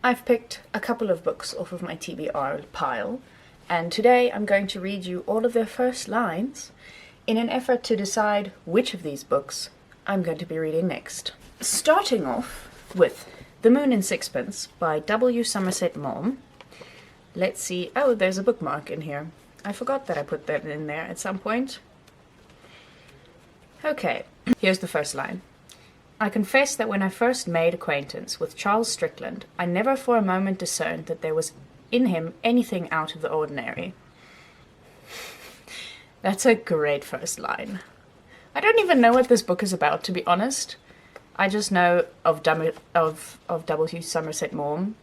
I've picked a couple of books off of my TBR pile, and today I'm going to read you all of their first lines in an effort to decide which of these books I'm going to be reading next. Starting off with The Moon in Sixpence by W. Somerset Maugham. Let's see. Oh, there's a bookmark in here. I forgot that I put that in there at some point. Okay, here's the first line. I confess that when I first made acquaintance with Charles Strickland, I never for a moment discerned that there was in him anything out of the ordinary. That's a great first line. I don't even know what this book is about, to be honest. I just know of W. Somerset Maugham.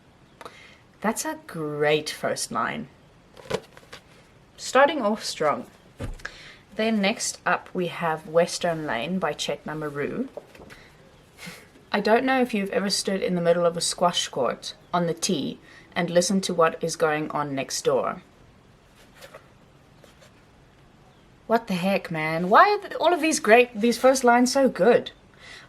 That's a great first line. Starting off strong. Then next up we have Western Lane by Chetna Maroo. I don't know if you've ever stood in the middle of a squash court on the tee and listened to what is going on next door. What the heck, man? Why are all of these first lines so good?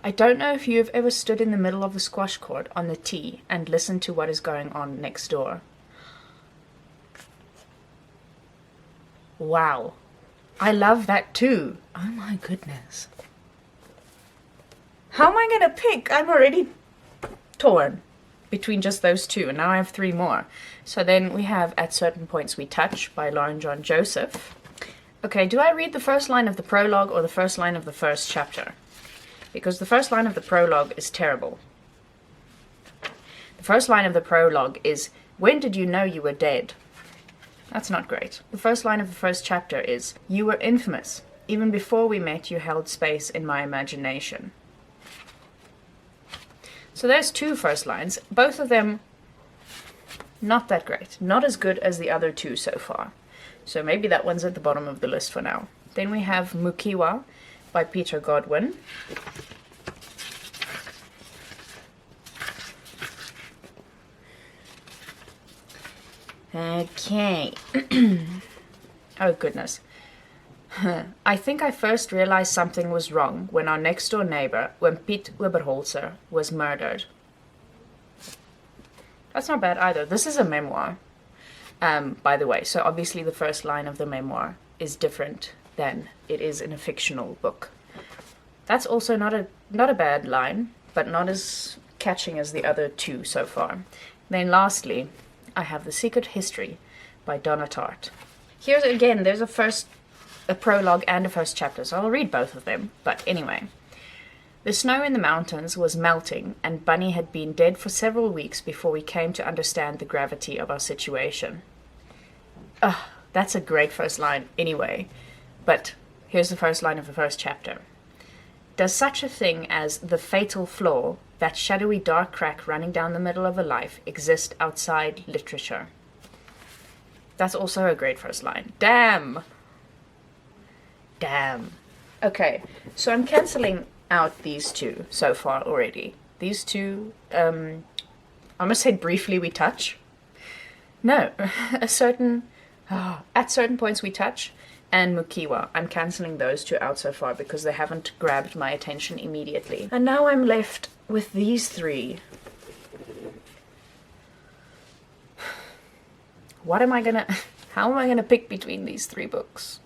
I don't know if you've ever stood in the middle of a squash court on the tee and listened to what is going on next door. Wow. I love that too. Oh my goodness. How am I going to pick? I'm already torn between just those two, and now I have three more. So then we have At Certain Points We Touch by Lauren John Joseph. Okay, do I read the first line of the prologue or the first line of the first chapter? Because the first line of the prologue is terrible. The first line of the prologue is, when did you know you were dead? That's not great. The first line of the first chapter is, you were infamous. Even before we met, you held space in my imagination. So there's two first lines, both of them not that great, not as good as the other two so far. So maybe that one's at the bottom of the list for now. Then we have Mukiwa by Peter Godwin. Okay. Oh goodness. I think I first realized something was wrong when our next door neighbor, when Piet Wibberholzer, was murdered. That's not bad either. This is a memoir, by the way. So obviously the first line of the memoir is different than it is in a fictional book. That's also not a bad line, but not as catching as the other two so far. Then lastly, I have The Secret History by Donna Tartt. Here's again, there's a prologue and a first chapter, so I'll read both of them. But anyway, the snow in the mountains was melting, and Bunny had been dead for several weeks before we came to understand the gravity of our situation. That's a great first line anyway. But here's the first line of the first chapter. Does such a thing as the fatal flaw, that shadowy dark crack running down the middle of a life, exist outside literature? That's also a great first line. Damn! Okay, so I'm cancelling out these two so far already. These two, I almost said Briefly We Touch. No, At Certain Points We Touch and Mukiwa. I'm cancelling those two out so far because they haven't grabbed my attention immediately. And now I'm left with these three. How am I gonna pick between these three books?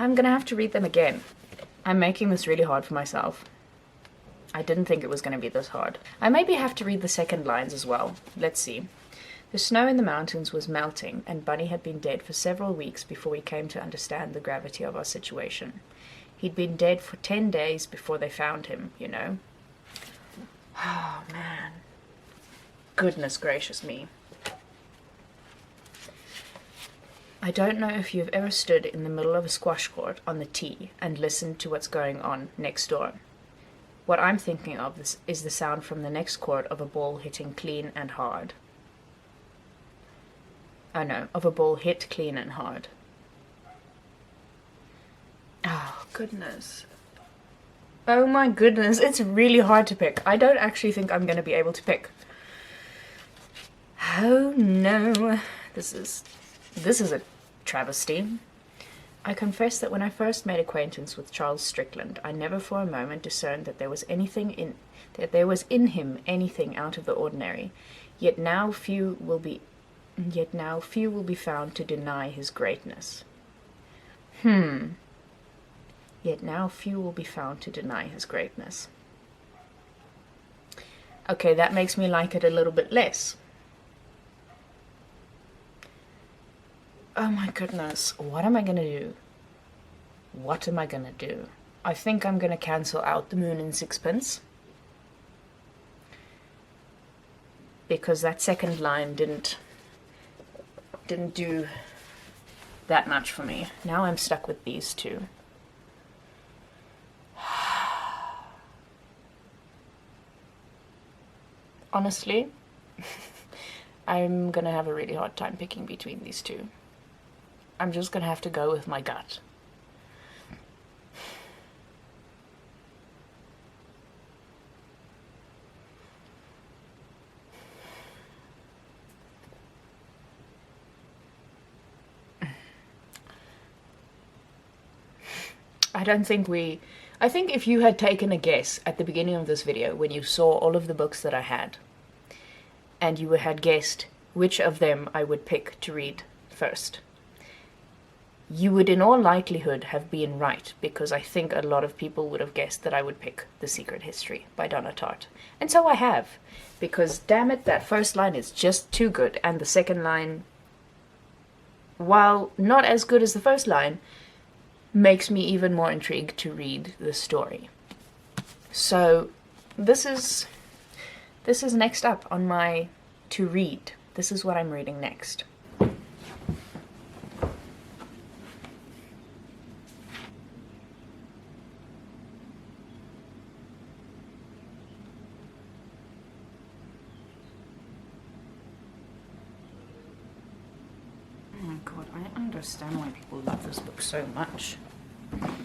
I'm gonna have to read them again. I'm making this really hard for myself. I didn't think it was gonna be this hard. I maybe have to read the second lines as well. Let's see. The snow in the mountains was melting, and Bunny had been dead for several weeks before we came to understand the gravity of our situation. He'd been dead for 10 days before they found him, you know. Oh, man. Goodness gracious me. I don't know if you've ever stood in the middle of a squash court on the tee and listened to what's going on next door. What I'm thinking of is the sound from the next court of a ball hitting clean and hard. Oh no, of a ball hit clean and hard. Oh, goodness. Oh my goodness, it's really hard to pick. I don't actually think I'm going to be able to pick. Oh no, this is a travesty. I confess that when I first made acquaintance with Charles Strickland, I never for a moment discerned that there was anything that there was in him anything out of the ordinary, yet now few will be found to deny his greatness. Yet now few will be found to deny his greatness. Okay, that makes me like it a little bit less. Oh my goodness, what am I gonna do? What am I gonna do? I think I'm gonna cancel out the moon and sixpence, because that second line didn't do that much for me. Now I'm stuck with these two. Honestly, I'm gonna have a really hard time picking between these two. I'm just gonna have to go with my gut. I think if you had taken a guess at the beginning of this video when you saw all of the books that I had, and you had guessed which of them I would pick to read first, you would in all likelihood have been right, because I think a lot of people would have guessed that I would pick The Secret History by Donna Tartt. And so I have, because damn it, that first line is just too good, and the second line, while not as good as the first line, makes me even more intrigued to read the story. So this is next up on my to read. This is what I'm reading next. Oh my god, I understand why people love this book so much.